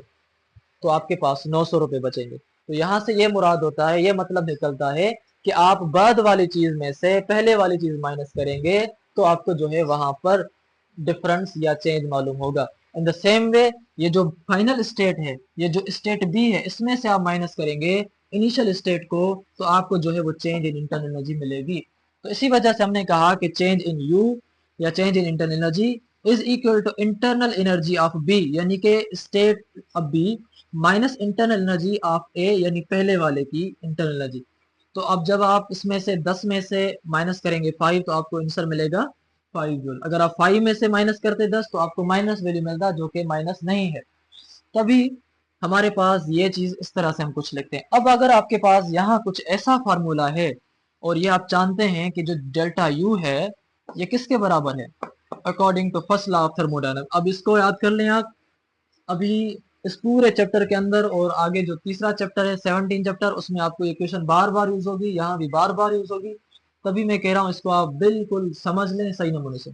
तो आपके पास 900 रुपए बचेंगे। तो यहाँ से ये मुराद होता है, ये मतलब निकलता है कि आप बाद वाली चीज में से पहले वाली चीज माइनस करेंगे, तो आपको जो है वहां पर डिफरेंस या चेंज मालूम होगा। इन द सेम वे ये जो फाइनल स्टेट है, ये जो स्टेट बी है, इसमें से आप माइनस करेंगे इनिशियल स्टेट को, तो आपको जो है वो चेंज इन इंटरनल एनर्जी मिलेगी। तो इसी वजह से हमने कहा कि चेंज इन यू या change in internal energy is equal to internal energy of B, यानी कि state of B minus internal energy of A, यानी पहले वाले की इंटरनल एनर्जी। तो अब जब आप इसमें से 10 में से माइनस करेंगे 5, तो आपको आंसर मिलेगा 5 जूल। अगर आप 5 में से माइनस करते 10, तो आपको माइनस वैल्यू मिलता जो कि माइनस नहीं है। तभी हमारे पास ये चीज इस तरह से हम कुछ लिखते हैं। अब अगर आपके पास यहाँ कुछ ऐसा फार्मूला है और ये आप जानते हैं कि जो डेल्टा यू है ये किसके बराबर है, according to first law of thermodynamics. अब इसको याद कर लें आप। अभी इस पूरे चैप्टर के अंदर और आगे जो तीसरा चैप्टर है 17 चैप्टर, उसमें आपको ये क्वेश्चन बार बार यूज होगी, यहाँ भी बार बार यूज होगी। तभी मैं कह रहा हूँ इसको आप बिल्कुल समझ लें सही नमूने से।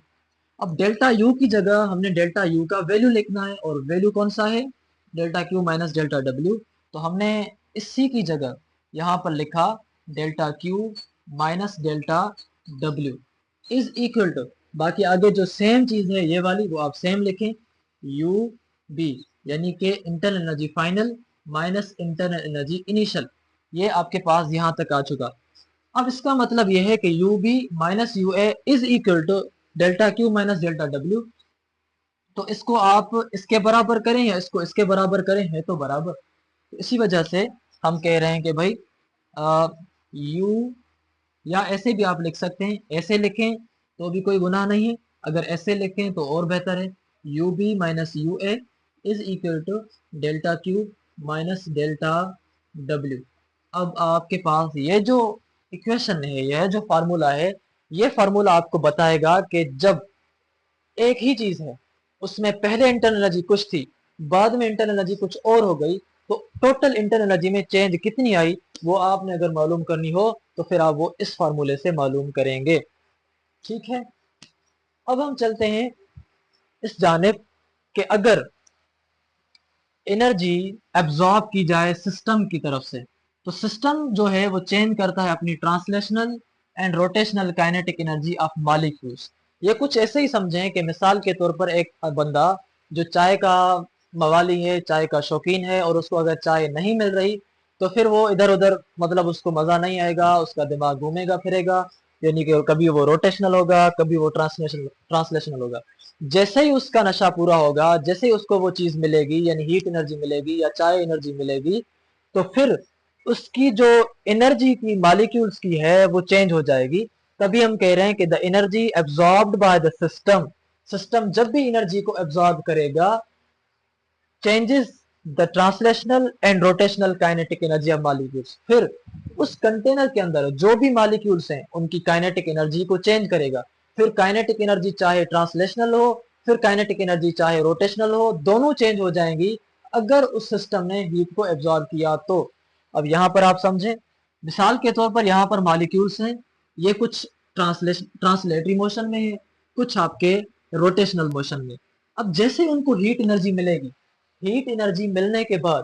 अब डेल्टा यू की जगह हमने डेल्टा यू का वैल्यू लिखना है, और वैल्यू कौन सा है, delta Q minus delta W. तो हमने इसी की जगह यहाँ पर लिखा delta Q minus delta W is equal to, बाकी आगे जो सेम चीज है ये वाली वो आप सेम लिखें, यू बी, यानी कि internal energy final minus internal energy initial, ये आपके पास यहां तक आ चुका। अब इसका मतलब यह है कि U B minus U A is equal to delta Q minus delta W. तो इसको आप इसके बराबर करें या इसको इसके बराबर करें, है तो बराबर। तो इसी वजह से हम कह रहे हैं कि भाई यू, या ऐसे भी आप लिख सकते हैं, ऐसे लिखें तो भी कोई गुनाह नहीं है, अगर ऐसे लिखें तो और बेहतर है। U B minus U A is equal to delta Q minus delta W. अब आपके पास ये जो इक्वेशन है, यह जो फार्मूला है, ये फार्मूला आपको बताएगा कि जब एक ही चीज है, उसमें पहले इंटरनल एनर्जी कुछ थी, बाद में इंटरनल एनर्जी कुछ और हो गई, तो टोटल इंटरनल एनर्जी में चेंज कितनी आई, वो आपने अगर मालूम करनी हो तो फिर आप वो इस फार्मूले से मालूम करेंगे। ठीक है, अब हम चलते हैं इस जानिब कि अगर एनर्जी एब्जॉर्ब की जाए सिस्टम की तरफ से, तो सिस्टम जो है वो चेंज करता है अपनी translational and rotational kinetic energy of molecules. ये कुछ ऐसे ही समझें कि मिसाल के तौर पर एक बंदा जो चाय का मवाली है, चाय का शौकीन है, और उसको अगर चाय नहीं मिल रही तो फिर वो इधर उधर, मतलब उसको मजा नहीं आएगा, उसका दिमाग घूमेगा फिरेगा, यानी कि कभी वो रोटेशनल होगा, कभी वो ट्रांसलेशनल होगा। जैसे ही उसका नशा पूरा होगा, जैसे ही उसको वो चीज मिलेगी, यानी हीट एनर्जी मिलेगी या चाय एनर्जी मिलेगी, तो फिर उसकी जो एनर्जी की मॉलिक्यूल्स की है वो चेंज हो जाएगी। तभी हम कह रहे हैं कि the energy absorbed bye the system, system जब भी एनर्जी को एब्जॉर्ब करेगा, changes the translational and rotational kinetic energy of molecules, फिर उस कंटेनर के अंदर जो भी मॉलिक्यूल्स हैं उनकी काइनेटिक एनर्जी को चेंज करेगा। फिर काइनेटिक एनर्जी चाहे ट्रांसलेशनल हो, फिर काइनेटिक एनर्जी चाहे रोटेशनल हो, दोनों चेंज हो जाएंगी अगर उस सिस्टम ने हीट को एब्जॉर्ब किया तो। अब यहां पर आप समझें, मिसाल के तौर पर यहां पर मॉलिक्यूल्स हैं, ये कुछ ट्रांसलेटरी मोशन में है, कुछ आपके रोटेशनल मोशन में। अब जैसे उनको हीट एनर्जी मिलेगी, हीट एनर्जी मिलने के बाद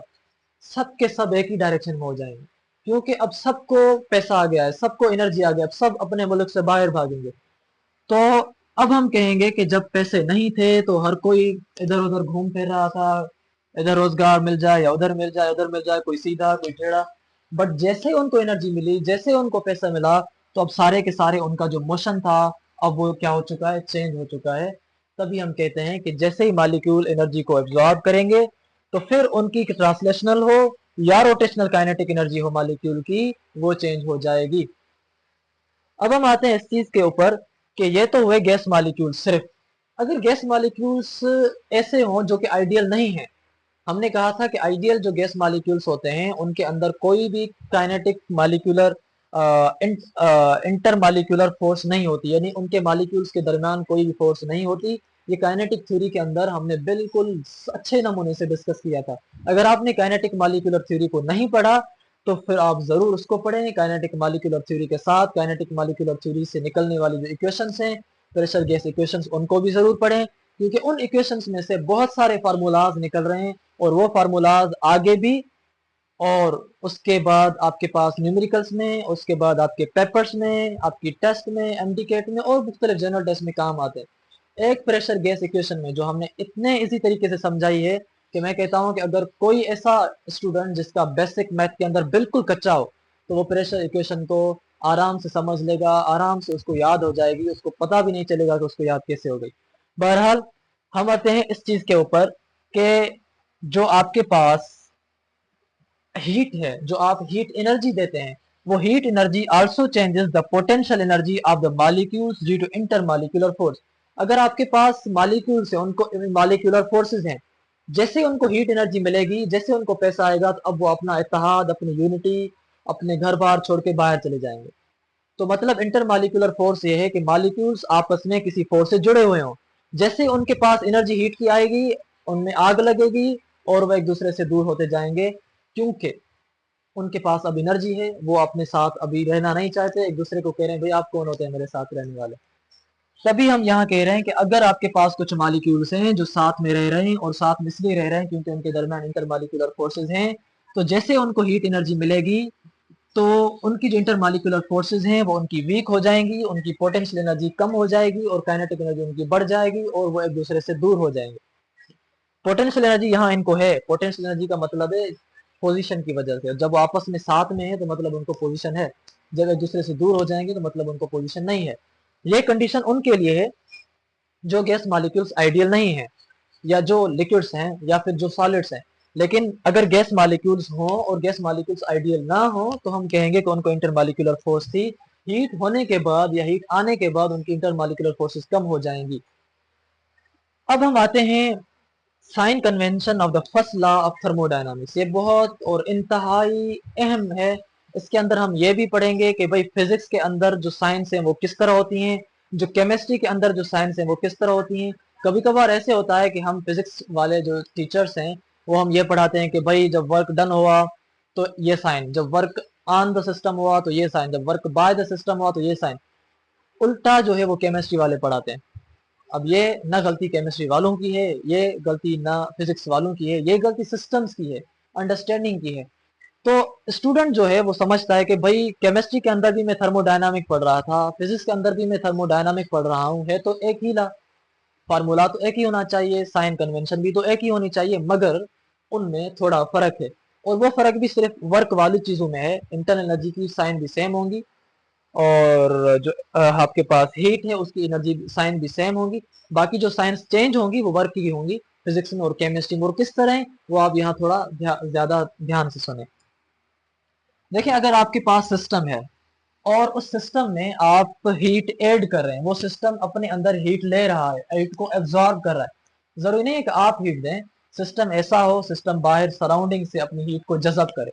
सब के सब एक ही डायरेक्शन में हो जाएंगे, क्योंकि अब सबको पैसा आ गया है, सबको एनर्जी आ गया, अब सब अपने मुल्क से बाहर भागेंगे। तो अब हम कहेंगे कि जब पैसे नहीं थे तो हर कोई इधर उधर घूम फिर रहा था, इधर रोजगार मिल जाए या उधर मिल जाए, उधर मिल जाए, कोई सीधा कोई टेढ़ा। बट जैसे ही उनको एनर्जी मिली, जैसे उनको पैसा मिला, तो अब सारे के सारे उनका जो मोशन था, अब वो क्या हो चुका है, चेंज हो चुका है। तभी हम कहते हैं कि जैसे ही मॉलिक्यूल एनर्जी को एब्जॉर्ब करेंगे, तो फिर उनकी ट्रांसलेशनल हो या रोटेशनल काइनेटिक एनर्जी हो मॉलिक्यूल की, वो चेंज हो जाएगी। अब हम आते हैं इस चीज के ऊपर कि ये तो हुए गैस मॉलिक्यूल सिर्फ। अगर गैस मॉलिक्यूल्स ऐसे हों जो कि आइडियल नहीं है, हमने कहा था कि आइडियल जो गैस मॉलिक्यूल्स होते हैं उनके अंदर कोई भी kinetic molecular inter molecular force नहीं होती, यानी उनके मॉलिक्यूल्स के दरमियान कोई भी फोर्स नहीं होती। ये काइनेटिक थ्योरी के अंदर हमने बिल्कुल अच्छे नमूने से डिस्कस किया था। अगर आपने काइनेटिक मॉलिक्यूलर थ्योरी को नहीं पढ़ा तो फिर आप जरूर उसको पढ़ें। काइनेटिक मॉलिक्यूलर थ्योरी के साथ काइनेटिक मॉलिक्यूलर थ्योरी से निकलने वाली जो इक्वेशंस हैं, प्रेशर गैस इक्वेशंस, उनको भी जरूर पढ़ें, क्योंकि उन इक्वेशंस में से बहुत सारे फार्मूलाज निकल रहे हैं, और वो फार्मूलाज आगे भी, और उसके बाद आपके पास न्यूमेरिकल्स में, उसके बाद आपके पेपर्स में, आपकी टेस्ट में, एमडीकेट में और मुख्तलिफ जनरल टेस्ट में काम आते हैं। एक प्रेशर गैस इक्वेशन में जो हमने इतने इसी तरीके से समझाई है कि मैं कहता हूं कि अगर कोई ऐसा स्टूडेंट जिसका बेसिक मैथ के अंदर बिल्कुल कच्चा हो, तो वो प्रेशर इक्वेशन को आराम से समझ लेगा, आराम से उसको याद हो जाएगी, उसको पता भी नहीं चलेगा कि उसको याद कैसे हो गई। बहरहाल, हम आते हैं इस चीज के ऊपर कि जो आपके पास हीट है, जो आप हीट एनर्जी देते हैं, वो heat energy also changes the potential energy of the molecules due to intermolecular force. अगर आपके पास मॉलिक्यूल्स हैं, उनको मॉलिक्यूलर फोर्सेस हैं, जैसे उनको हीट एनर्जी मिलेगी, जैसे उनको पैसा आएगा, तो अब वो अपना इत्तेहाद, अपनी यूनिटी, अपने घर बार छोड़ के बाहर चले जाएंगे। तो मतलब इंटर मॉलिक्यूलर फोर्स ये है कि मॉलिक्यूल्स आपस में किसी फोर्स से जुड़े हुए हों। जैसे उनके पास एनर्जी हीट की आएगी, उनमें आग लगेगी और वह एक दूसरे से दूर होते जाएंगे, क्योंकि उनके पास अब एनर्जी है, वो अपने साथ अभी रहना नहीं चाहते, एक दूसरे को कह रहे हैं भाई आप कौन होते हैं मेरे साथ रहने वाले। तभी हम यहाँ कह रहे हैं कि अगर आपके पास कुछ मॉलिक्यूल्स हैं जो साथ में रह रहे हैं, और साथ में इसलिए रह रहे हैं क्योंकि उनके दरमियान इंटर मॉलिक्यूलर फोर्सेज हैं, तो जैसे उनको हीट एनर्जी मिलेगी, तो उनकी जो इंटर मॉलिक्यूलर फोर्सेज हैं वो उनकी वीक हो जाएंगी, उनकी पोटेंशियल एनर्जी कम हो जाएगी और काइनेटिक एनर्जी उनकी बढ़ जाएगी, और वो एक दूसरे से दूर हो जाएंगे। पोटेंशियल एनर्जी यहाँ इनको है, पोटेंशियल एनर्जी का मतलब है पोजीशन की वजह से, जब वो आपस में साथ में है तो मतलब उनको पोजीशन है, जब एक दूसरे से दूर हो जाएंगे तो मतलब उनको पोजीशन नहीं है। ये कंडीशन उनके लिए है जो गैस मॉलिक्यूल्स आइडियल नहीं है, या जो लिक्विड्स हैं या फिर जो सॉलिड्स हैं। लेकिन अगर गैस मॉलिक्यूल्स हो और गैस मॉलिक्यूल्स आइडियल ना हो तो हम कहेंगे कि उनको इंटरमॉलिक्यूलर फोर्स थी, हीट होने के बाद या हीट आने के बाद उनकी इंटरमॉलिक्यूलर फोर्सेस कम हो जाएंगी। अब हम आते हैं sign convention of the first law of thermodynamics. ये बहुत और इंतहाई अहम है। इसके अंदर हम ये भी पढ़ेंगे कि भाई फिजिक्स के अंदर जो साइंस है वो किस तरह होती हैं, जो केमिस्ट्री के अंदर जो साइंस है वो किस तरह होती हैं। कभी कभार ऐसे होता है कि हम फिजिक्स वाले जो टीचर्स हैं वो हम ये पढ़ाते हैं कि भाई जब वर्क डन हुआ तो ये साइन, जब वर्क ऑन द सिस्टम हुआ तो ये साइन, जब वर्क बाय द सिस्टम हुआ तो ये साइन। उल्टा जो है वो केमिस्ट्री वाले पढ़ाते हैं। अब ये ना गलती केमिस्ट्री वालों की है, ये गलती ना फिजिक्स वालों की है, ये गलती सिस्टम्स की है, अंडरस्टैंडिंग की है। तो स्टूडेंट जो है वो समझता है कि भाई केमिस्ट्री के अंदर भी मैं थर्मोडायनामिक पढ़ रहा था, फिजिक्स के अंदर भी मैं थर्मोडायनामिक पढ़ रहा हूँ, है तो एक ही ला, फार्मूला तो एक ही होना चाहिए, साइन कन्वेंशन भी तो एक ही होनी चाहिए, मगर उनमें थोड़ा फर्क है। और वो फर्क भी सिर्फ वर्क वाली चीजों में है। इंटरनल एनर्जी की साइन भी सेम होंगी, और जो आपके पास हीट है उसकी एनर्जी साइन भी सेम होगी। बाकी जो साइंस चेंज होंगी वो वर्क की होंगी फिजिक्स में और केमिस्ट्री में। और किस तरह है वो आप यहाँ थोड़ा ज्यादा ध्यान से सुने। देखिए, अगर आपके पास सिस्टम है और उस सिस्टम में आप हीट ऐड कर रहे हैं, वो सिस्टम अपने अंदर हीट ले रहा है, हीट को एब्जॉर्ब कर रहा है। जरूरी नहीं है कि आप हीट दें, सिस्टम ऐसा हो, सिस्टम बाहर सराउंडिंग से अपनी हीट को जज़ब करे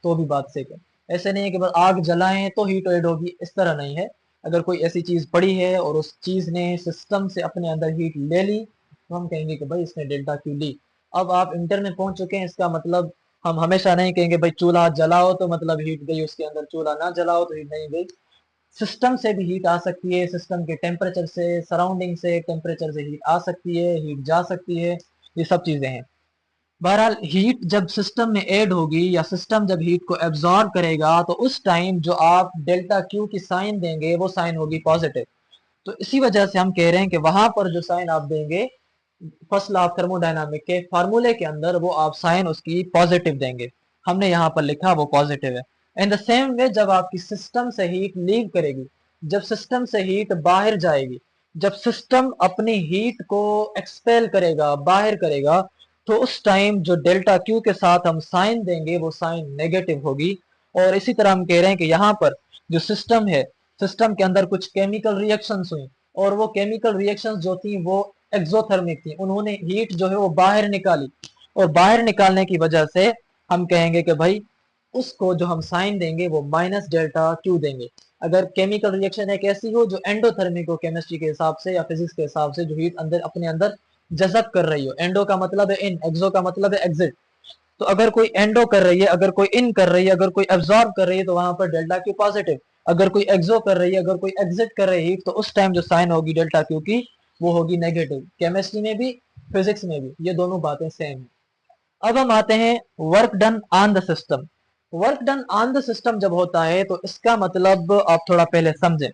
तो भी बात सही है। ऐसे नहीं है कि बस आग जलाएं तो हीट ऐड होगी, इस तरह नहीं है। अगर कोई ऐसी चीज पड़ी है और उस चीज ने सिस्टम से अपने अंदर हीट ले ली तो हम कहेंगे कि भाई इसने डेल्टा क्यू ली। अब आप इंटर में पहुंच चुके हैं, इसका मतलब हम हमेशा नहीं कहेंगे भाई चूल्हा जलाओ तो मतलब हीट गई उसके अंदर, चूल्हा ना जलाओ तो हीट नहीं गई। सिस्टम से भी हीट आ सकती है, सिस्टम के टेम्परेचर से, सराउंडिंग से टेम्परेचर से हीट आ सकती है, हीट जा सकती है, ये सब चीजें हैं। बहरहाल हीट जब सिस्टम में ऐड होगी या सिस्टम जब हीट को एब्जॉर्ब करेगा तो उस टाइम जो आप डेल्टा क्यू की साइन देंगे वो साइन होगी पॉजिटिव। तो इसी वजह से हम कह रहे हैं कि वहां पर जो साइन आप देंगे फर्स्ट लॉ ऑफ थर्मोडायनामिक के फार्मूले के अंदर वो आप साइन उसकी पॉजिटिव देंगे। हमने यहाँ पर लिखा वो पॉजिटिव है। इन द सेम वे जब आपकी सिस्टम से हीट लीव करेगी, जब सिस्टम से हीट बाहर जाएगी, जब सिस्टम अपनी हीट को एक्सपेल करेगा, बाहर करेगा, तो उस टाइम जो डेल्टा क्यू के साथ हम साइन देंगे वो साइन नेगेटिव होगी। और इसी तरह हम कह रहे हैं कि यहाँ पर जो सिस्टम है, सिस्टम के अंदर कुछ केमिकल रिएक्शंस हुई और वो केमिकल रिएक्शंस जो थी वो एक्सोथर्मिक थी, उन्होंने हीट जो है वो बाहर निकाली। और बाहर निकालने की वजह से हम कहेंगे कि भाई उसको जो हम साइन देंगे वो माइनस डेल्टा क्यू देंगे। अगर केमिकल रिएक्शन एक ऐसी हो जो एंडोथर्मिक हो केमिस्ट्री के हिसाब से या फिजिक्स के हिसाब से, जो हीट अंदर अपने अंदर जज़ब कर रही हो, एंडो का मतलब है इन, एक्सो का मतलब है एग्जिट। तो अगर कोई एंडो कर रही है, अगर कोई इन कर रही है, अगर कोई एब्जॉर्ब कर रही है तो वहां पर डेल्टा क्यू पॉजिटिव। अगर कोई एक्सो कर रही है, अगर कोई एग्जिट कर रही है तो उस टाइम जो साइन होगी डेल्टा क्यू की वो होगी नेगेटिव। केमिस्ट्री में भी फिजिक्स में भी ये दोनों बातें सेम है। अब हम आते हैं work done on the system. Work done on the system जब होता है तो इसका मतलब आप थोड़ा पहले समझें।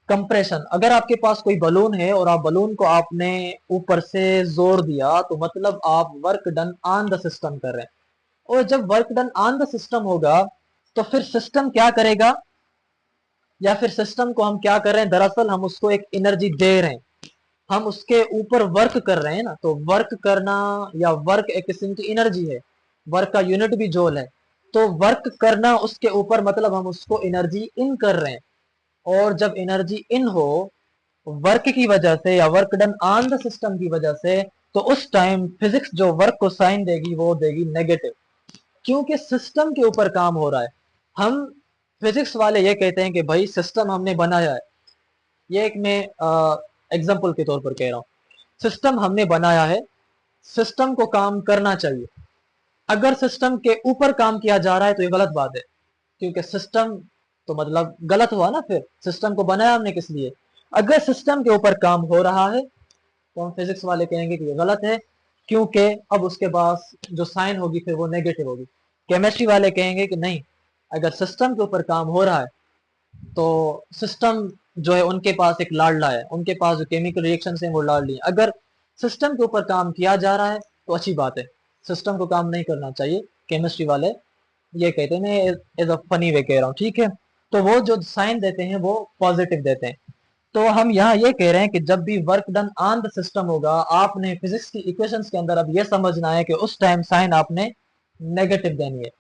कंप्रेशन, अगर आपके पास कोई बलून है और आप बलून को आपने ऊपर से जोर दिया तो मतलब आप work done on the system कर रहे हैं। और जब work done on the system होगा तो फिर सिस्टम क्या करेगा, या फिर सिस्टम को हम क्या कर रहे हैं, दरअसल हम उसको एक एनर्जी दे रहे हैं, हम उसके ऊपर वर्क कर रहे हैं ना। तो वर्क करना या वर्क एक किस्म की एनर्जी है, वर्क का यूनिट भी जूल है। तो वर्क करना उसके ऊपर मतलब हम उसको एनर्जी इन कर रहे हैं। और जब एनर्जी इन हो वर्क की वजह से या work done on the system की वजह से, तो उस टाइम फिजिक्स जो वर्क को साइन देगी वो देगी नेगेटिव, क्योंकि सिस्टम के ऊपर काम हो रहा है। हम फिजिक्स वाले ये कहते हैं कि भाई सिस्टम हमने बनाया है, ये एक मैं एग्जांपल के तौर पर कह रहा हूँ, सिस्टम हमने बनाया है, सिस्टम को काम करना चाहिए। अगर सिस्टम के ऊपर काम किया जा रहा है तो ये गलत बात है, क्योंकि सिस्टम तो मतलब गलत हुआ ना, फिर सिस्टम को बनाया हमने किस लिए। अगर सिस्टम के ऊपर काम हो रहा है तो हम फिजिक्स वाले कहेंगे कि ये गलत है, क्योंकि अब उसके पास जो साइन होगी फिर वो नेगेटिव होगी। केमिस्ट्री वाले कहेंगे कि नहीं, अगर सिस्टम के ऊपर काम हो रहा है तो सिस्टम जो है उनके पास एक लाडला है, उनके पास जो केमिकल रिएक्शन है वो लाडली है। अगर सिस्टम के ऊपर काम किया जा रहा है तो अच्छी बात है, सिस्टम को काम नहीं करना चाहिए। केमिस्ट्री वाले ये कहते हैं, मैं एज अ फनी वे कह रहा हूँ, ठीक है। तो वो जो साइन देते हैं वो पॉजिटिव देते हैं। तो हम यहाँ ये कह रहे हैं कि जब भी work done on the system होगा, आपने फिजिक्स की इक्वेशंस के अंदर अब ये समझना है कि उस टाइम साइन आपने नेगेटिव देनी है,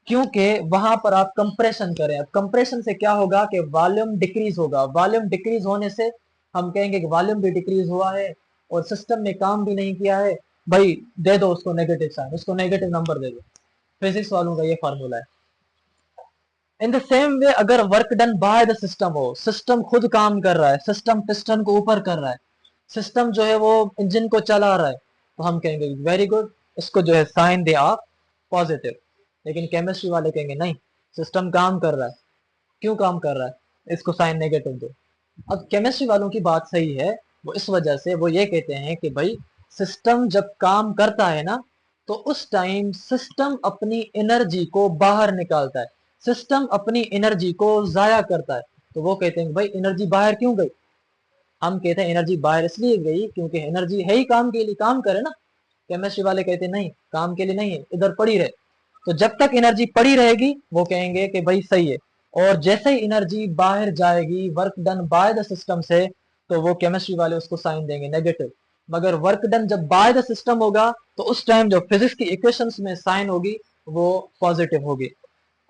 क्योंकि वहां पर आप कंप्रेशन करें। अब कंप्रेशन से क्या होगा कि वॉल्यूम डिक्रीज होगा। वॉल्यूम डिक्रीज होने से हम कहेंगे कि वॉल्यूम भी डिक्रीज हुआ है और सिस्टम ने काम भी नहीं किया है, भाई दे दो उसको नेगेटिव साइन, उसको नेगेटिव नंबर दे दो। फिजिक्स वालों का ये फार्मूला है। इन द सेम वे अगर work done by the system हो, सिस्टम खुद काम कर रहा है, सिस्टम पिस्टन को ऊपर कर रहा है, सिस्टम जो है वो इंजन को चला रहा है, तो हम कहेंगे वेरी गुड, इसको जो है साइन दे आप पॉजिटिव। लेकिन केमिस्ट्री वाले कहेंगे नहीं, सिस्टम काम कर रहा है, क्यों काम कर रहा है, इसको साइन नेगेटिव दो। अब केमिस्ट्री वालों की बात सही है, वो इस वजह से वो ये कहते हैं कि भाई सिस्टम जब काम करता है ना, तो उस टाइम सिस्टम अपनी एनर्जी को बाहर निकालता है, सिस्टम अपनी एनर्जी को जाया करता है। तो वो कहते हैं भाई एनर्जी बाहर क्यों गई। हम कहते हैं एनर्जी बाहर इसलिए गई क्योंकि एनर्जी है ही काम के लिए, काम करे ना। केमिस्ट्री वाले कहते हैं नहीं, काम के लिए नहीं है, इधर पड़ी रहे। तो जब तक एनर्जी पड़ी रहेगी वो कहेंगे कि भाई सही है, और जैसे ही एनर्जी बाहर जाएगी work done by the system से, तो वो केमिस्ट्री वाले उसको साइन देंगे नेगेटिव। मगर वर्क डन जब बाय द सिस्टम होगा तो उस टाइम जो फिजिक्स की इक्वेशंस में साइन होगी वो पॉजिटिव होगी।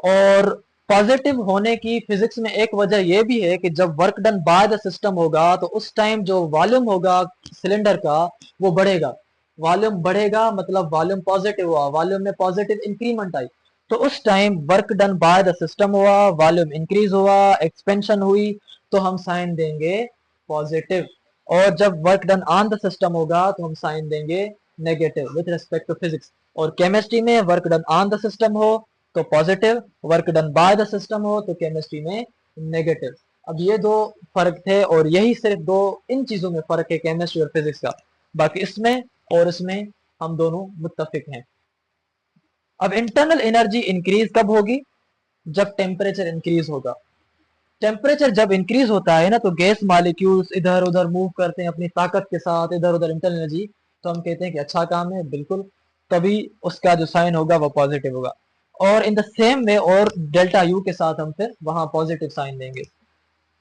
और पॉजिटिव होने की फिजिक्स में एक वजह यह भी है कि जब work done by the system होगा तो उस टाइम जो वॉल्यूम होगा सिलेंडर का वो बढ़ेगा। वॉल्यूम बढ़ेगा मतलब वॉल्यूम पॉजिटिव हुआ, वॉल्यूम में पॉजिटिव इंक्रीमेंट आई, तो उस time work done by the system हुआ, वॉल्यूम इंक्रीज हुआ, एक्सपेंशन हुई, तो हम साइन देंगे पॉजिटिव। और जब work done on the system होगा तो हम साइन देंगे negative with respect to physics. और केमिस्ट्री में work done on the system हो तो positive, work done by the system हो तो केमिस्ट्री में नेगेटिव। अब ये दो फर्क थे और यही सिर्फ दो इन चीजों में फर्क है केमिस्ट्री और फिजिक्स का। बाकी इसमें और इसमें हम दोनों मुत्तफिक हैं। अब इंटरनल एनर्जी इंक्रीज कब होगी, जब टेम्परेचर इंक्रीज होगा। टेम्परेचर जब इंक्रीज होता है ना तो गैस मालिक्यूल्स इधर उधर मूव करते हैं अपनी ताकत के साथ, इधर उधर इंटरनल एनर्जी। तो हम कहते हैं कि अच्छा काम है, बिल्कुल, तभी उसका जो साइन होगा वो पॉजिटिव होगा। और इन द सेम वे और डेल्टा यू के साथ हम फिर वहां पॉजिटिव साइन देंगे।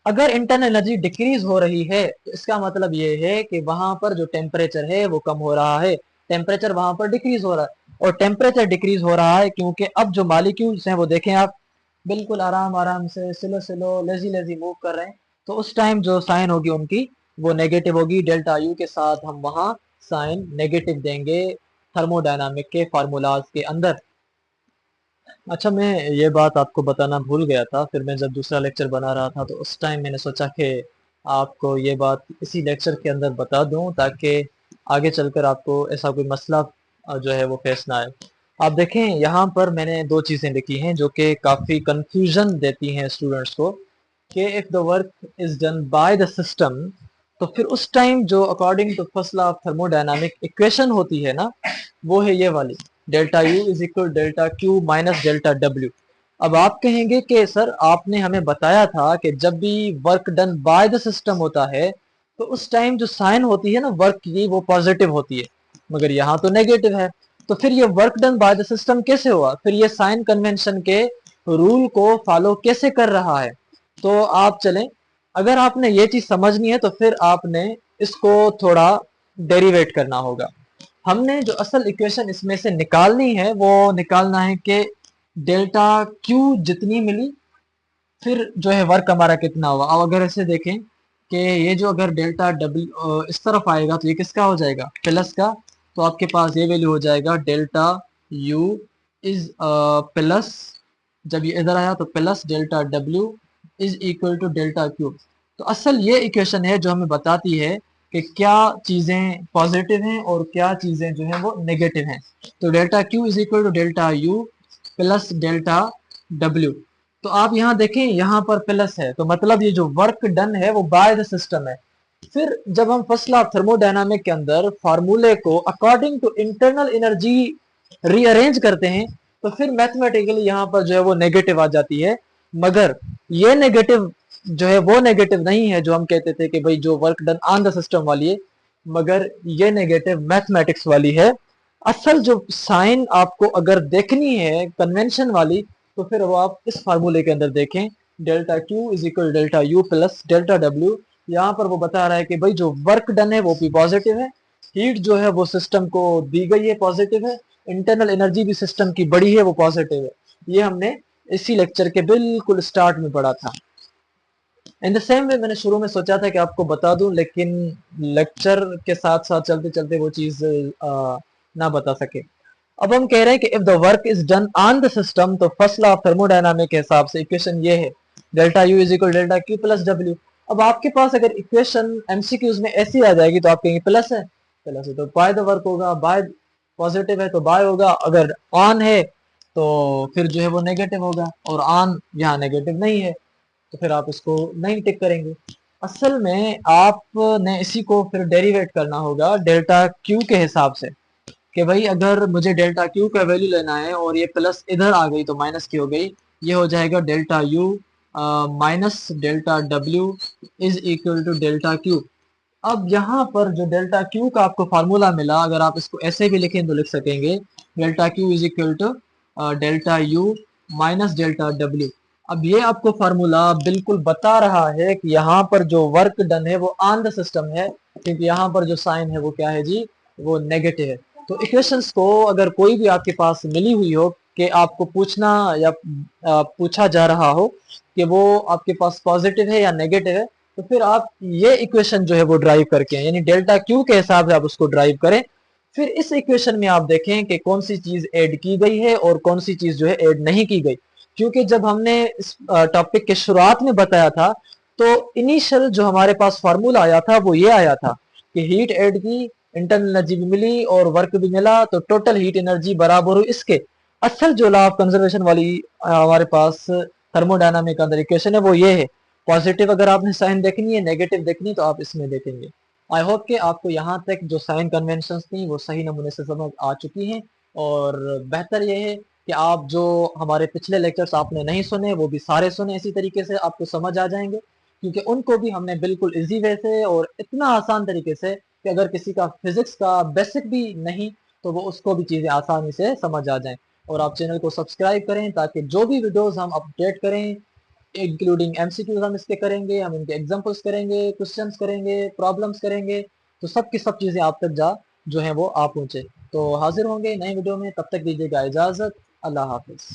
अगर इंटरनल एनर्जी डिक्रीज हो रही है तो इसका मतलब ये है कि वहां पर जो टेम्परेचर है वो कम हो रहा है, टेम्परेचर वहां पर डिक्रीज हो रहा है। और टेम्परेचर डिक्रीज हो रहा है क्योंकि अब जो मालिक्यूल्स हैं वो देखें आप, बिल्कुल आराम आराम से slow slow lazy lazy move कर रहे हैं। तो उस टाइम जो साइन होगी उनकी वो नेगेटिव होगी, डेल्टा यू के साथ हम वहां साइन नेगेटिव देंगे थर्मोडायनामिक के फार्मूलाज के अंदर। अच्छा, मैं ये बात आपको बताना भूल गया था, फिर मैं जब दूसरा लेक्चर बना रहा था तो उस टाइम मैंने सोचा कि आपको ये बात इसी लेक्चर के अंदर बता दूं ताकि आगे चलकर आपको ऐसा कोई मसला जो है वो फेस ना आए। आप देखें यहाँ पर मैंने दो चीज़ें लिखी हैं जो कि काफ़ी कंफ्यूजन देती हैं स्टूडेंट्स को, कि if the work is done by the system, तो फिर उस टाइम जो according to first law of thermodynamic equation होती है ना, वो है ये वाली, delta U is equal delta Q minus delta W. अब आप कहेंगे कि सर आपने हमें बताया था कि जब भी work done by the system होता है तो उस टाइम जो साइन होती है ना वर्क की वो पॉजिटिव होती है, मगर यहाँ तो नेगेटिव है। तो फिर ये work done by the system कैसे हुआ, फिर ये साइन कन्वेंशन के रूल को फॉलो कैसे कर रहा है। तो आप चलें, अगर आपने ये चीज समझनी है तो फिर आपने इसको थोड़ा डेरिवेट करना होगा। हमने जो असल इक्वेशन इसमें से निकालनी है वो निकालना है कि डेल्टा क्यू जितनी मिली फिर जो है वर्क हमारा कितना हुआ। अब अगर ऐसे देखें कि ये जो अगर डेल्टा डब्ल्यू इस तरफ आएगा तो ये किसका हो जाएगा, प्लस का। तो आपके पास ये वैल्यू हो जाएगा डेल्टा यू इज प्लस, जब ये इधर आया तो plus delta W is equal to delta Q. तो असल ये इक्वेशन है जो हमें बताती है कि क्या चीजें पॉजिटिव हैं और क्या चीजें जो हैं वो नेगेटिव हैं। तो delta Q is equal to delta U plus delta W. तो आप यहाँ देखें यहाँ पर प्लस है तो मतलब ये जो वर्क डन है वो बाय द सिस्टम है। फिर जब हम फर्स्ट लॉ ऑफ थर्मोडायनामिक के अंदर फार्मूले को according to internal energy rearrange करते हैं तो फिर मैथमेटिकली यहाँ पर जो है वो नेगेटिव आ जाती है। मगर ये नेगेटिव जो है वो नेगेटिव नहीं है जो हम कहते थे कि भाई जो work done on the system वाली है, मगर ये नेगेटिव मैथमेटिक्स वाली है। असल जो साइन आपको अगर देखनी है कन्वेंशन वाली, तो फिर वो आप इस फार्मूले के अंदर देखें, delta Q is equal delta U plus delta W. यहाँ पर वो बता रहा है कि भाई जो वर्क डन है वो भी पॉजिटिव है, हीट जो है वो सिस्टम को दी गई है पॉजिटिव है, इंटरनल एनर्जी भी सिस्टम की बड़ी है वो पॉजिटिव है। ये हमने इसी लेक्चर के बिल्कुल स्टार्ट में पढ़ा था। इन द सेम वे मैंने शुरू में सोचा था कि आपको बता दूं, लेकिन लेक्चर के साथ साथ चलते चलते वो चीज ना बता सके। अब हम कह रहे हैं कि if the work is done on the system, तो फर्स्ट लॉ ऑफ थर्मोडायनामिक के हिसाब से इक्वेशन ये है, delta U is equal delta Q plus W. अब आपके पास अगर इक्वेशन एमसीक्यूज में ऐसी आ जाएगी तो आप कहेंगे प्लस है तो बाय द वर्क होगा, बाय पॉजिटिव है तो बाय होगा, अगर ऑन है तो फिर जो है वो नेगेटिव होगा, और ऑन यहाँ नेगेटिव नहीं है तो फिर आप इसको नहीं टिक करेंगे। असल में आपने इसी को फिर डेरिवेट करना होगा डेल्टा क्यू के हिसाब से, कि भाई अगर मुझे डेल्टा क्यू का वैल्यू लेना है और ये प्लस इधर आ गई तो माइनस की हो गई, ये हो जाएगा delta U minus delta W is equal to delta Q. अब यहाँ पर जो डेल्टा क्यू का आपको फार्मूला मिला, अगर आप इसको ऐसे भी लिखें तो लिख सकेंगे, delta Q is equal to delta U minus delta W. अब ये आपको फार्मूला बिल्कुल बता रहा है कि यहाँ पर जो वर्क डन है वो ऑन द सिस्टम है, क्योंकि यहाँ पर जो साइन है वो क्या है जी, वो नेगेटिव है। तो इक्वेशंस को अगर कोई भी आपके पास मिली हुई हो कि आपको पूछना या पूछा जा रहा हो कि वो आपके पास पॉजिटिव है या नेगेटिव है, तो फिर आप ये इक्वेशन जो है वो ड्राइव करके, यानी डेल्टा क्यू के हिसाब से आप उसको ड्राइव करें। फिर इस इक्वेशन में आप देखें कि कौन सी चीज ऐड की गई है और कौन सी चीज जो है ऐड नहीं की गई। क्योंकि जब हमने इस टॉपिक के शुरुआत में बताया था, तो इनिशियल जो हमारे पास फार्मूला आया था वो ये आया था कि हीट ऐड की, इंटरनल एनर्जी भी मिली और वर्क भी मिला, तो टोटल हीट एनर्जी बराबर हुई इसके। असल जो लॉ ऑफ कंजर्वेशन वाली हमारे पास थर्मोडायनामिक के अंदर इक्वेशन है वो ये है। पॉजिटिव अगर आपने साइन देखनी है, नेगेटिव देखनी है, तो आप इसमें देखेंगे। आई होप कि आपको यहाँ तक जो साइन कन्वेंशंस थी वो सही नमूने से समझ आ चुकी हैं, और बेहतर यह है कि आप जो हमारे पिछले लेक्चर्स आपने नहीं सुने वो भी सारे सुने, इसी तरीके से आपको समझ आ जाएंगे, क्योंकि उनको भी हमने बिल्कुल इजी वे से और इतना आसान तरीके से कि अगर किसी का फिजिक्स का बेसिक भी नहीं तो वो उसको भी चीज़ें आसानी से समझ आ जाएं। और आप चैनल को सब्सक्राइब करें ताकि जो भी वीडियोस हम अपडेट करें, इंक्लूडिंग एमसीक्यूज हम इसके करेंगे, हम इनके एग्जांपल्स करेंगे, क्वेश्चंस करेंगे, प्रॉब्लम्स करेंगे, तो सब की सब चीज़ें आप तक जो है वो आप पहुंचे। तो हाजिर होंगे नए वीडियो में, तब तक दीजिएगा इजाज़त। अल्लाह हाफिज़।